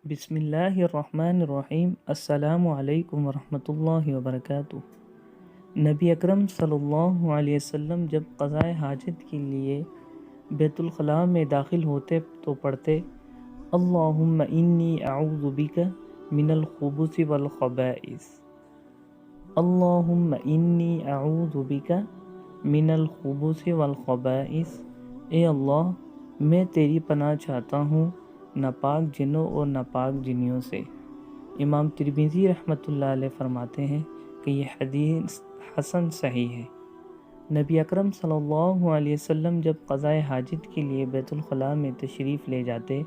بسم اللہ الرحمن الرحیم۔ السلام علیکم ورحمۃ اللہ وبرکاتہ۔ نبی اکرم صلی اللہ علیہ وسلم جب قضائے حاجت کے لیے بیت الخلاء میں داخل ہوتے تو پڑھتے اللہم انی اعوذ بک من الخبث والخبائث، اللہم انی اعوذ بک من الخبث والخبائث، اے اللہ میں تیری پناہ چاہتا ہوں ناپاک جنوں اور ناپاک جنیوں سے۔ امام ترمذی رحمۃ اللہ علیہ فرماتے ہیں کہ یہ حدیث حسن صحیح ہے۔ نبی اکرم صلی اللہ علیہ وسلم جب قضائے حاجت کے لیے بیت الخلاء میں تشریف لے جاتے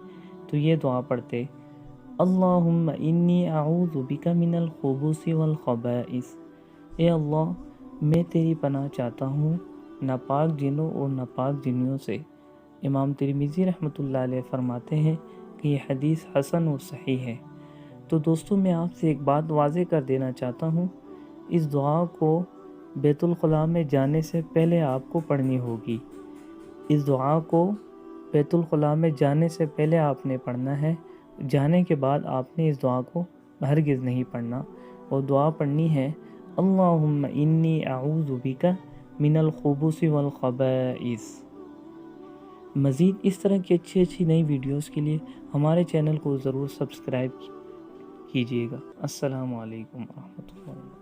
تو یہ دعا پڑھتے اللہم انی اعوذ بک من الخبث والخبائث، اے اللہ میں تیری پناہ چاہتا ہوں ناپاک جنوں اور ناپاک جنیوں سے۔ امام ترمذی رحمۃ اللہ علیہ فرماتے ہیں کہ یہ حدیث حسن اور صحیح ہے۔ تو دوستو میں آپ سے ایک بات واضح کر دینا چاہتا ہوں، اس دعا کو بیت الخلاء میں جانے سے پہلے آپ کو پڑھنی ہوگی۔ اس دعا کو بیت الخلاء میں جانے سے پہلے آپ نے پڑھنا ہے، جانے کے بعد آپ نے اس دعا کو ہرگز نہیں پڑھنا، اور دعا پڑھنی ہے اللہم انی اعوذ بک من الخبث والخبائث۔ مزید اس طرح کی اچھی نئی ویڈیوز کے لیے ہمارے چینل کو ضرور سبسکرائب کیجیے گا۔ السلام علیکم ورحمۃ اللہ۔